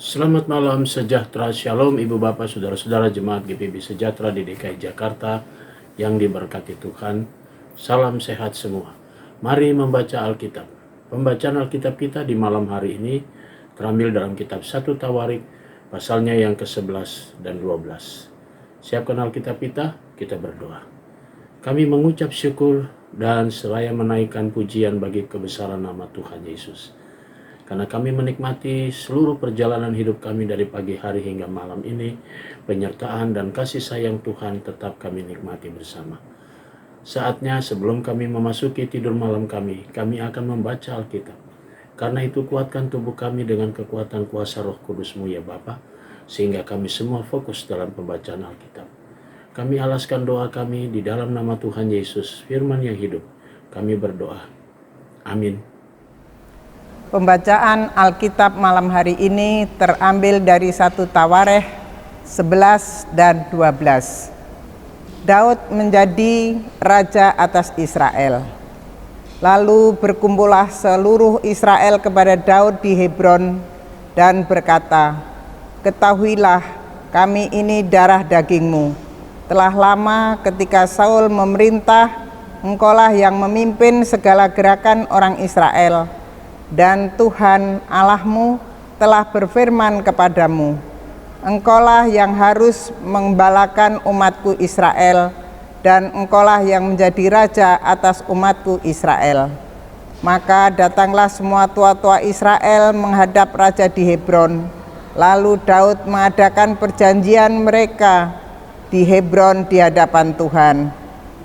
Selamat malam, sejahtera, shalom Ibu Bapak, Saudara-saudara Jemaat GPB Sejahtera di DKI Jakarta yang diberkati Tuhan. Salam sehat semua. Mari membaca Alkitab. Pembacaan Alkitab kita di malam hari ini terambil dalam kitab 1 Tawarik, pasalnya yang ke-11 dan 12. Siapkan Alkitab kita berdoa. Kami mengucap syukur dan seraya menaikkan pujian bagi kebesaran nama Tuhan Yesus. Karena kami menikmati seluruh perjalanan hidup kami dari pagi hari hingga malam ini, penyertaan dan kasih sayang Tuhan tetap kami nikmati bersama. Saatnya sebelum kami memasuki tidur malam kami akan membaca Alkitab. Karena itu kuatkan tubuh kami dengan kekuatan kuasa Roh Kudus-Mu ya Bapa, sehingga kami semua fokus dalam pembacaan Alkitab. Kami alaskan doa kami di dalam nama Tuhan Yesus, firman yang hidup. Kami berdoa. Amin. Pembacaan Alkitab malam hari ini terambil dari 1 Tawarikh 11 dan 12. Daud menjadi raja atas Israel. Lalu berkumpullah seluruh Israel kepada Daud di Hebron dan berkata, "Ketahuilah, kami ini darah dagingmu. Telah lama ketika Saul memerintah, engkaulah yang memimpin segala gerakan orang Israel. Dan Tuhan Allahmu telah berfirman kepadamu, engkaulah yang harus menggembalakan umatku Israel, dan engkaulah yang menjadi raja atas umatku Israel." Maka datanglah semua tua-tua Israel menghadap raja di Hebron. Lalu Daud mengadakan perjanjian mereka di Hebron di hadapan Tuhan.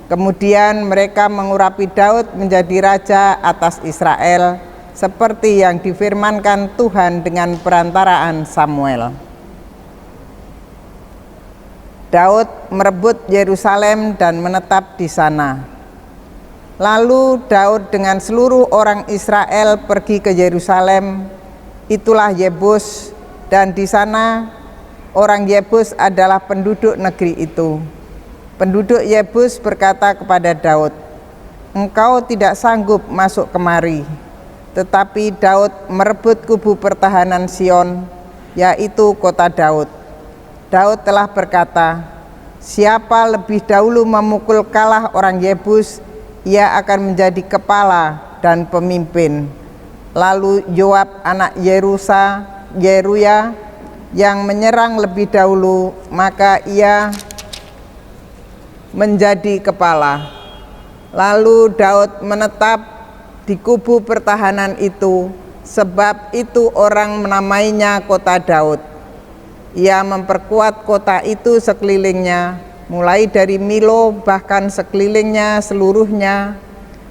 Kemudian mereka mengurapi Daud menjadi raja atas Israel, seperti yang difirmankan Tuhan dengan perantaraan Samuel. Daud merebut Yerusalem dan menetap di sana. Lalu Daud dengan seluruh orang Israel pergi ke Yerusalem. Itulah Yebus, dan di sana orang Yebus adalah penduduk negeri itu. Penduduk Yebus berkata kepada Daud, "Engkau tidak sanggup masuk kemari." Tetapi Daud merebut kubu pertahanan Sion, yaitu kota Daud. Daud telah berkata, "Siapa lebih dahulu memukul kalah orang Yebus, ia akan menjadi kepala dan pemimpin." Lalu Yoab anak Yeruya yang menyerang lebih dahulu, maka ia menjadi kepala. Lalu Daud menetap di kubu pertahanan itu, sebab itu orang menamainya kota Daud. Ia memperkuat kota itu sekelilingnya, mulai dari Milo bahkan sekelilingnya seluruhnya,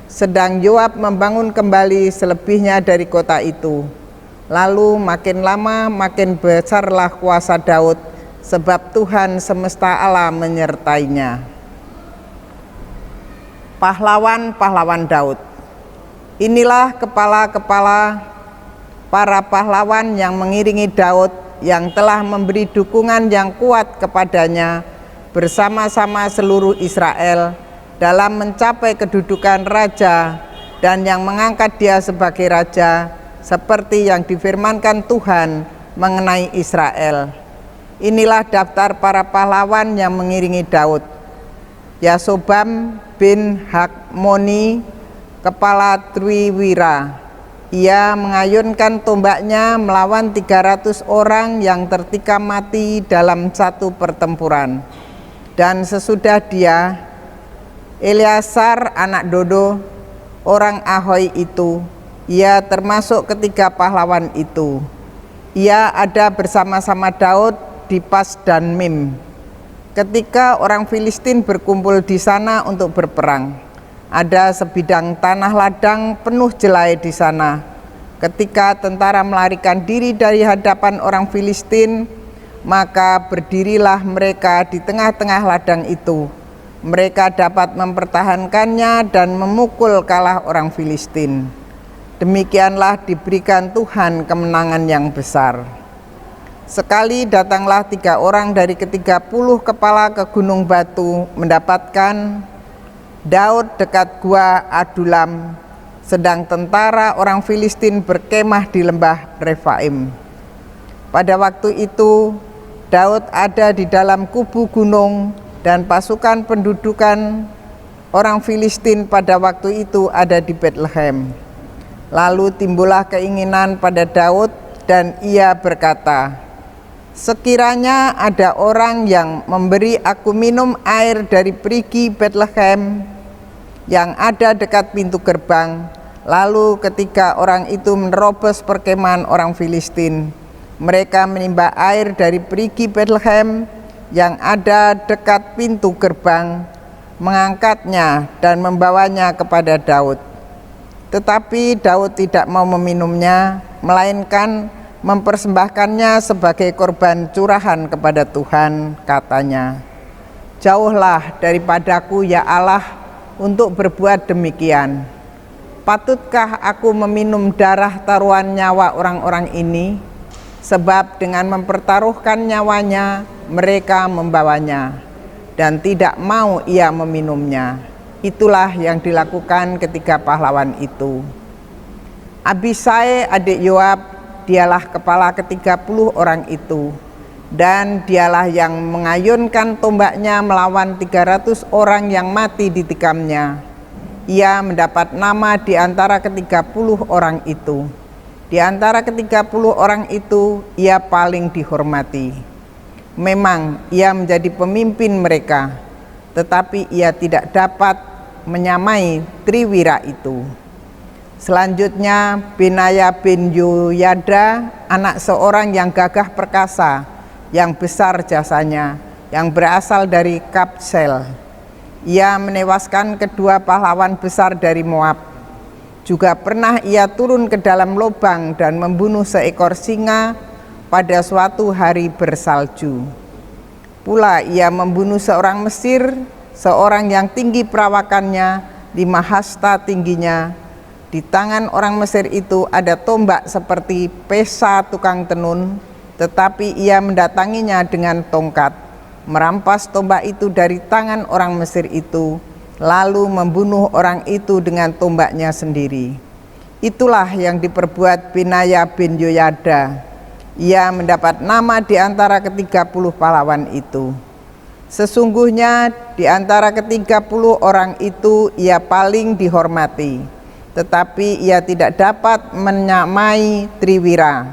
sedang Yoab membangun kembali selebihnya dari kota itu. Lalu makin lama makin besarlah kuasa Daud, sebab Tuhan semesta alam menyertainya. Pahlawan-pahlawan Daud. Inilah kepala-kepala para pahlawan yang mengiringi Daud, yang telah memberi dukungan yang kuat kepadanya bersama-sama seluruh Israel dalam mencapai kedudukan raja, dan yang mengangkat dia sebagai raja, seperti yang difirmankan Tuhan mengenai Israel. Inilah daftar para pahlawan yang mengiringi Daud. Yasobam bin Hakmoni, kepala Triwira. Ia mengayunkan tombaknya melawan 300 orang yang tertikam mati dalam satu pertempuran. Dan sesudah dia, Eleasar anak Dodo, orang Ahoy itu, ia termasuk ketiga pahlawan itu. Ia ada bersama-sama Daud di Pas dan Mim, ketika orang Filistin berkumpul di sana untuk berperang. Ada sebidang tanah ladang penuh jelai di sana. Ketika tentara melarikan diri dari hadapan orang Filistin, maka berdirilah mereka di tengah-tengah ladang itu. Mereka dapat mempertahankannya dan memukul kalah orang Filistin. Demikianlah diberikan Tuhan kemenangan yang besar. Sekali datanglah 3 orang dari ke-30 kepala ke gunung batu mendapatkan Daud dekat gua Adulam, sedang tentara orang Filistin berkemah di lembah Refaim. Pada waktu itu Daud ada di dalam kubu gunung dan pasukan pendudukan orang Filistin pada waktu itu ada di Betlehem. Lalu timbullah keinginan pada Daud dan ia berkata, "Sekiranya ada orang yang memberi aku minum air dari perigi Betlehem yang ada dekat pintu gerbang." Lalu ketika orang itu menerobos perkemahan orang Filistin, mereka menimba air dari perigi Betlehem yang ada dekat pintu gerbang, mengangkatnya dan membawanya kepada Daud. Tetapi Daud tidak mau meminumnya, melainkan mempersembahkannya sebagai korban curahan kepada Tuhan. Katanya, "Jauhlah daripadaku ya Allah untuk berbuat demikian. Patutkah aku meminum darah taruhan nyawa orang-orang ini? Sebab dengan mempertaruhkan nyawanya mereka membawanya, dan tidak mau ia meminumnya." Itulah yang dilakukan ketika pahlawan itu. Abisai adik Yoab, dialah kepala ke-30 orang itu, dan dialah yang mengayunkan tombaknya melawan 300 orang yang mati ditikamnya. Ia mendapat nama di antara ke-30 orang itu. Di antara ke-30 orang itu, ia paling dihormati. Memang ia menjadi pemimpin mereka, tetapi ia tidak dapat menyamai triwira itu. Selanjutnya Benaya bin Yoyada, anak seorang yang gagah perkasa, yang besar jasanya, yang berasal dari Kabsel. Ia menewaskan kedua pahlawan besar dari Moab. Juga pernah ia turun ke dalam lubang dan membunuh seekor singa pada suatu hari bersalju. Pula ia membunuh seorang Mesir, seorang yang tinggi perawakannya, 5 hasta tingginya. Di tangan orang Mesir itu ada tombak seperti pesa tukang tenun, tetapi ia mendatanginya dengan tongkat, merampas tombak itu dari tangan orang Mesir itu, lalu membunuh orang itu dengan tombaknya sendiri. Itulah yang diperbuat Benaya bin Yoyada. Ia mendapat nama di antara ke-30 pahlawan itu. Sesungguhnya di antara ke-30 orang itu ia paling dihormati, tetapi ia tidak dapat menyamai triwira.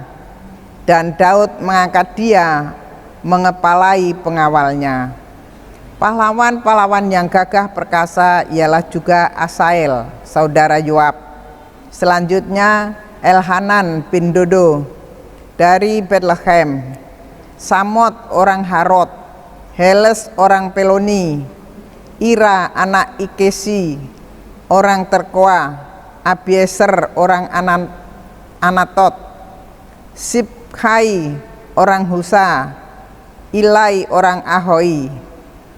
Dan Daud mengangkat dia mengepalai pengawalnya. Pahlawan-pahlawan yang gagah perkasa ialah juga Asael, saudara Yoab. Selanjutnya Elhanan bin Dodo dari Betlehem, Samot orang Harod, Heles orang Peloni, Ira anak Ikesi orang Terkoa, Abieser orang Anatot, Sibkai orang Husa, Ilai orang Ahoi,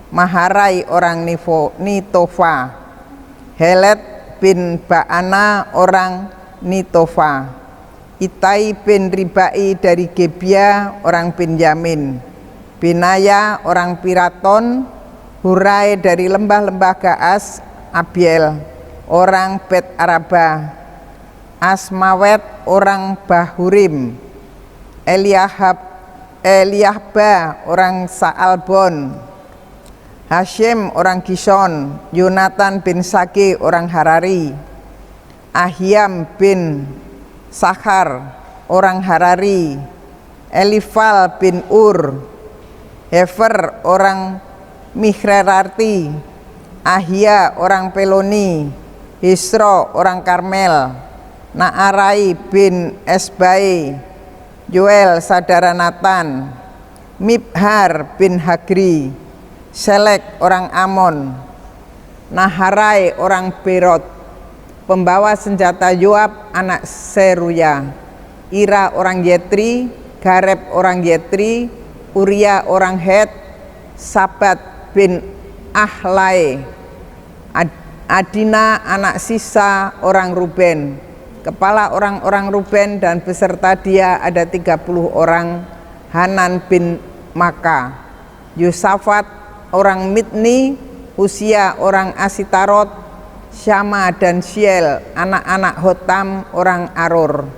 Maharai orang Nitofa, Helet bin Baana orang Nitofa, Itai bin Ribai dari Gebia orang Benyamin, Benaya orang Piraton, Hurai dari lembah-lembah Gaas, Abiel orang Bet Araba, Asmawet orang Bahurim, Eliahba orang Saalbon, Hashim orang Gishon, Yonatan bin Sage orang Harari, Ahiam bin Sakhar orang Harari, Elifal bin Ur, Hefer orang Mihrerarti, Ahia orang Peloni, Hisro orang Karmel, Naarai bin Esbai, Yoel saudara Natan, Mibhar bin Hagri, Selek orang Amon, Naharai orang Berot, pembawa senjata Yoab anak Seruya, Ira orang Yetri, Gareb orang Yetri, Uria orang Het, Sabat bin Ahlai, Adina anak Sisa orang Ruben. Kepala orang-orang Ruben dan beserta dia ada 30 orang, Hanan bin Maka, Yosafat orang Midni, Usia orang Asitarot, Syama dan Siel anak-anak Hotam orang Aror.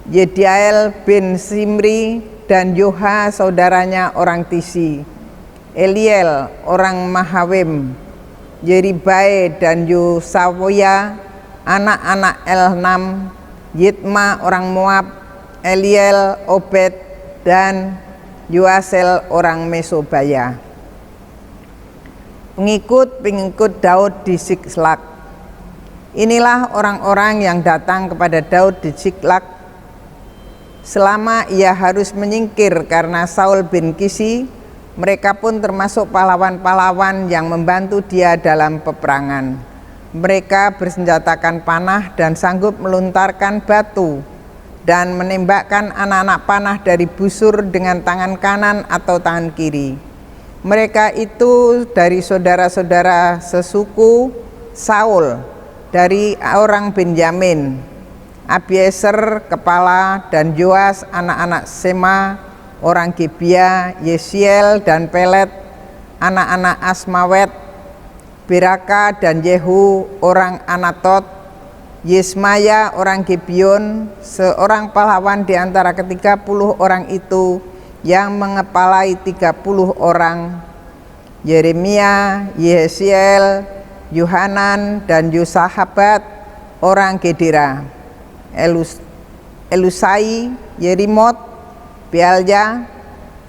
Yediael bin Simri dan Yoha saudaranya orang Tisi, Eliel orang Mahawim, Yeribai dan Yusawoya anak-anak Elnam, Yitma orang Moab, Eliel, Obed dan Yuasel orang Mesobaya. Pengikut Daud di Siklag. Inilah orang-orang yang datang kepada Daud di Siklag selama ia harus menyingkir karena Saul bin Kisi. Mereka pun termasuk pahlawan-pahlawan yang membantu dia dalam peperangan. Mereka bersenjatakan panah dan sanggup melontarkan batu dan menembakkan anak-anak panah dari busur dengan tangan kanan atau tangan kiri. Mereka itu dari saudara-saudara sesuku Saul, dari orang Benyamin, Abieser kepala, dan Joas anak-anak Sema orang Gibea, Yesiel dan Pelet anak-anak Asmawet, Beraka dan Yehu orang Anatot, Yesmaya orang Gibeon, seorang pahlawan di antara ke-30 orang itu yang mengepalai 30 orang, Yeremia, Yesiel, Yohanan dan Yosahabat orang Gedera, Elusai, Yerimot, Bealja,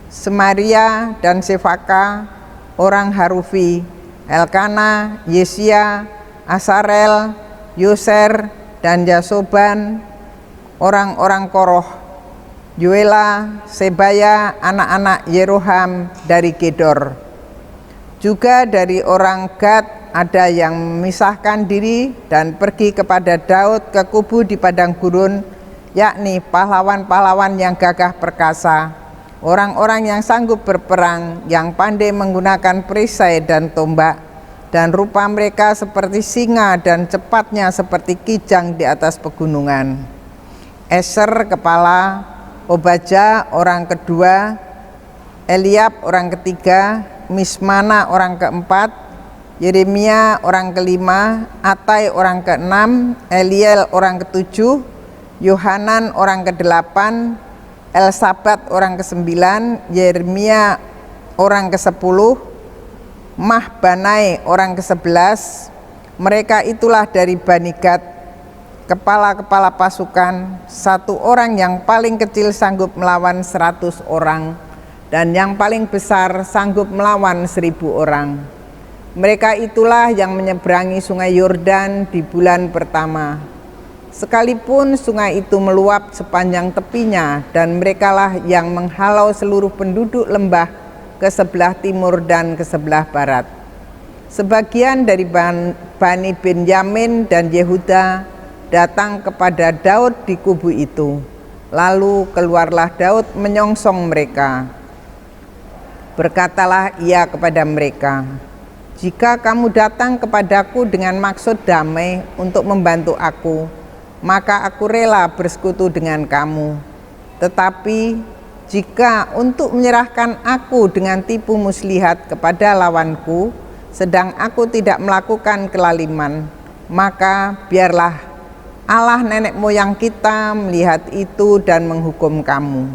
Semaria dan Sefaka orang Harufi, Elkana, Yesia, Asarel, Yoser dan Yasoban orang-orang Koroh, Yoela, Sebaya anak-anak Yeroham dari Gedor. Juga dari orang Gad ada yang memisahkan diri dan pergi kepada Daud ke kubu di padang gurun, yakni pahlawan-pahlawan yang gagah perkasa, orang-orang yang sanggup berperang, yang pandai menggunakan perisai dan tombak, dan rupa mereka seperti singa dan cepatnya seperti kijang di atas pegunungan. Eser kepala, Obaja orang kedua, Eliab orang ketiga, Mismana orang keempat, Yeremia orang kelima, Atai orang keenam, Eliel orang ketujuh, Yohanan orang ke-8, Elsabat orang ke-9, Yeremia orang ke-10, Mahbanai orang ke-11. Mereka itulah dari Bani Gad, kepala-kepala pasukan, satu orang yang paling kecil sanggup melawan 100 orang, dan yang paling besar sanggup melawan 1000 orang. Mereka itulah yang menyeberangi sungai Yordan di bulan pertama. Sekalipun sungai itu meluap sepanjang tepinya, dan merekalah yang menghalau seluruh penduduk lembah ke sebelah timur dan ke sebelah barat. Sebagian dari Bani Benyamin dan Yehuda datang kepada Daud di kubu itu. Lalu keluarlah Daud menyongsong mereka. Berkatalah ia kepada mereka, "Jika kamu datang kepadaku dengan maksud damai untuk membantu aku, maka aku rela bersekutu dengan kamu. Tetapi jika untuk menyerahkan aku dengan tipu muslihat kepada lawanku, sedang aku tidak melakukan kelaliman, maka biarlah Allah nenek moyang kita melihat itu dan menghukum kamu."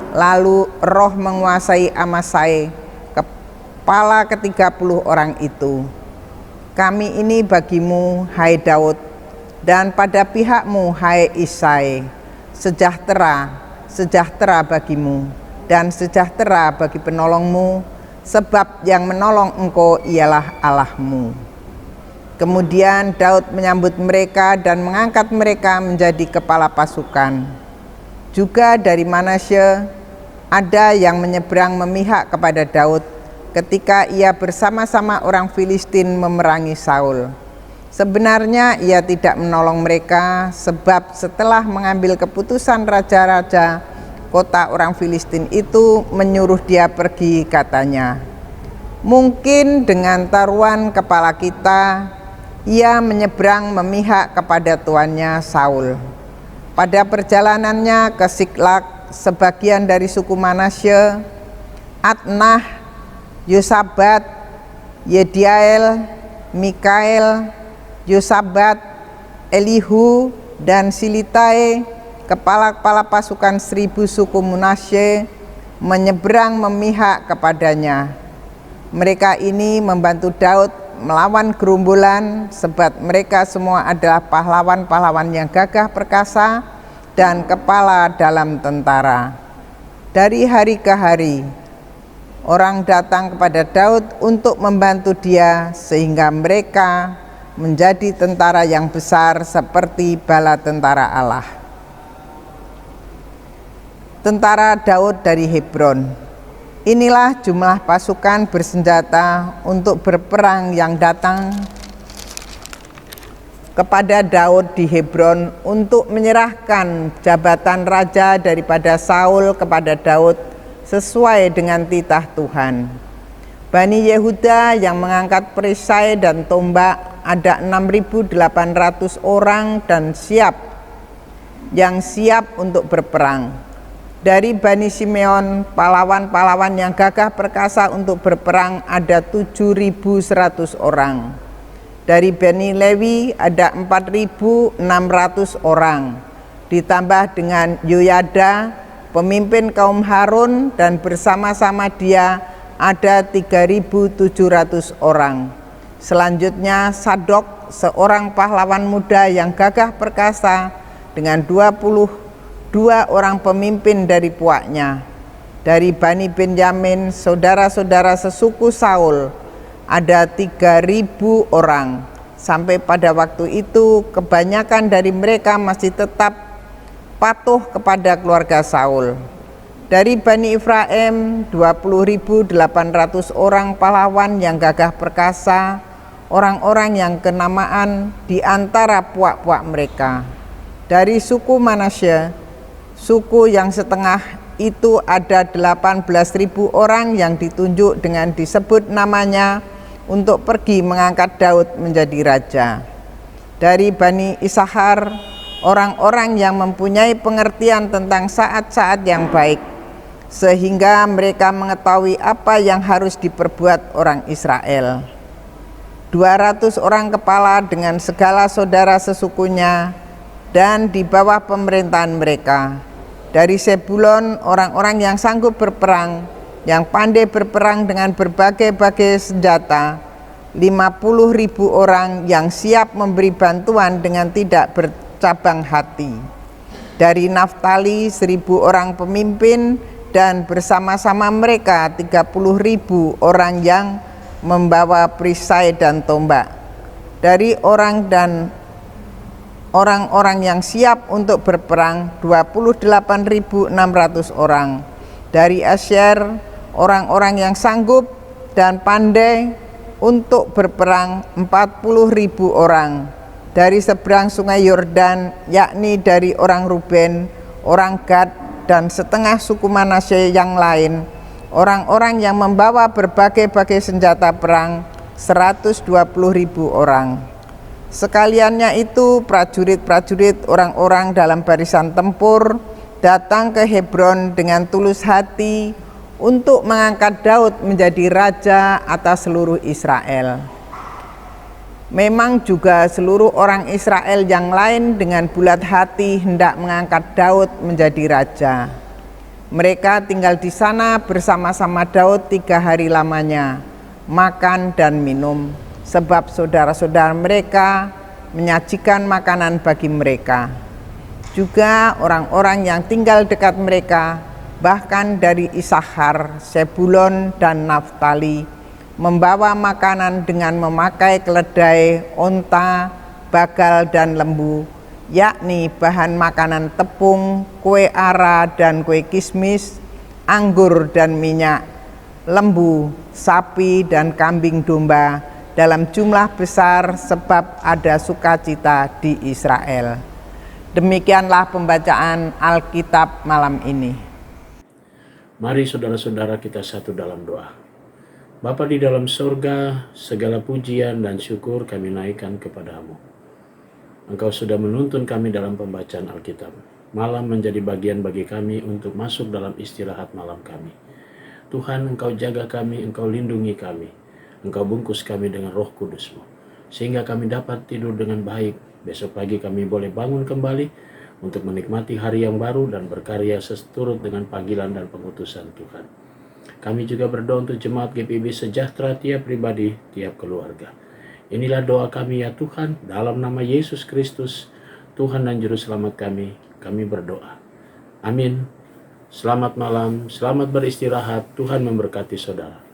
Lalu roh menguasai Amasai, kepala ke-30 orang itu. "Kami ini bagimu, hai Daud, dan pada pihakmu, hai Isai, sejahtera, sejahtera bagimu, dan sejahtera bagi penolongmu, sebab yang menolong engkau ialah Allahmu." Kemudian Daud menyambut mereka dan mengangkat mereka menjadi kepala pasukan. Juga dari Manasye ada yang menyeberang memihak kepada Daud ketika ia bersama-sama orang Filistin memerangi Saul. Sebenarnya ia tidak menolong mereka, sebab setelah mengambil keputusan raja-raja kota orang Filistin itu menyuruh dia pergi, katanya, "Mungkin dengan taruhan kepala kita ia menyeberang memihak kepada tuannya Saul." Pada perjalanannya ke Siklag, sebagian dari suku Manasye, Adnah, Yosabat, Yediael, Mikael, Yosabat, Elihu, dan Silitai kepala-kepala pasukan 1000 suku Manasye menyeberang memihak kepadanya. Mereka ini membantu Daud melawan gerombolan, sebab mereka semua adalah pahlawan-pahlawan yang gagah perkasa dan kepala dalam tentara. Dari hari ke hari, orang datang kepada Daud untuk membantu dia, sehingga mereka menjadi tentara yang besar seperti bala tentara Allah. Tentara Daud dari Hebron. Inilah jumlah pasukan bersenjata untuk berperang yang datang kepada Daud di Hebron untuk menyerahkan jabatan raja daripada Saul kepada Daud sesuai dengan titah Tuhan. Bani Yehuda yang mengangkat perisai dan tombak ada 6.800 orang dan yang siap untuk berperang. Dari Bani Simeon, pahlawan-pahlawan yang gagah perkasa untuk berperang ada 7.100 orang. Dari Bani Lewi ada 4.600 orang, ditambah dengan Yoyada, pemimpin kaum Harun, dan bersama-sama dia ada 3.700 orang. Selanjutnya Sadok, seorang pahlawan muda yang gagah perkasa dengan 22 orang pemimpin dari puaknya. Dari Bani Benyamin, saudara-saudara sesuku Saul, ada 3.000 orang. Sampai pada waktu itu kebanyakan dari mereka masih tetap patuh kepada keluarga Saul. Dari Bani Efraim, 20.800 orang pahlawan yang gagah perkasa, orang-orang yang kenamaan di antara puak-puak mereka. Dari suku Manasye, suku yang setengah itu ada 18.000 orang yang ditunjuk dengan disebut namanya untuk pergi mengangkat Daud menjadi raja. Dari Bani Isahar, orang-orang yang mempunyai pengertian tentang saat-saat yang baik, sehingga mereka mengetahui apa yang harus diperbuat orang Israel. 200 orang kepala dengan segala saudara sesukunya dan di bawah pemerintahan mereka. Dari Sebulon, orang-orang yang sanggup berperang, yang pandai berperang dengan berbagai-bagai senjata, 50.000 orang yang siap memberi bantuan dengan tidak bercabang hati. Dari Naftali, 1.000 orang pemimpin, dan bersama-sama mereka 30.000 orang yang membawa perisai dan tombak. Dari orang-orang yang siap untuk berperang 28.600 orang. Dari Asyer, orang-orang yang sanggup dan pandai untuk berperang 40.000 orang. Dari seberang sungai Yordan, yakni dari orang Ruben, orang Gad, dan setengah suku Manasye yang lain, orang-orang yang membawa berbagai-bagai senjata perang 120.000 orang. Sekaliannya itu prajurit-prajurit orang-orang dalam barisan tempur datang ke Hebron dengan tulus hati untuk mengangkat Daud menjadi raja atas seluruh Israel. Memang juga seluruh orang Israel yang lain dengan bulat hati hendak mengangkat Daud menjadi raja. Mereka tinggal di sana bersama-sama Daud 3 hari lamanya, makan dan minum, sebab saudara-saudara mereka menyajikan makanan bagi mereka. Juga orang-orang yang tinggal dekat mereka, bahkan dari Isahar, Sebulon, dan Naftali, membawa makanan dengan memakai keledai, onta, bagal, dan lembu, yakni bahan makanan tepung, kue ara, dan kue kismis, anggur dan minyak, lembu, sapi, dan kambing domba, dalam jumlah besar, sebab ada sukacita di Israel. Demikianlah pembacaan Alkitab malam ini. Mari saudara-saudara kita satu dalam doa. Bapa di dalam surga, segala pujian dan syukur kami naikkan kepadamu. Engkau sudah menuntun kami dalam pembacaan Alkitab. Malam menjadi bagian bagi kami untuk masuk dalam istirahat malam kami. Tuhan, Engkau jaga kami, Engkau lindungi kami. Engkau bungkus kami dengan Roh Kudus-Mu, sehingga kami dapat tidur dengan baik. Besok pagi kami boleh bangun kembali untuk menikmati hari yang baru dan berkarya seturut dengan panggilan dan pengutusan Tuhan. Kami juga berdoa untuk jemaat GPIB Sejahtera, tiap pribadi, tiap keluarga. Inilah doa kami ya Tuhan, dalam nama Yesus Kristus, Tuhan dan Juru Selamat kami berdoa. Amin. Selamat malam, selamat beristirahat, Tuhan memberkati saudara.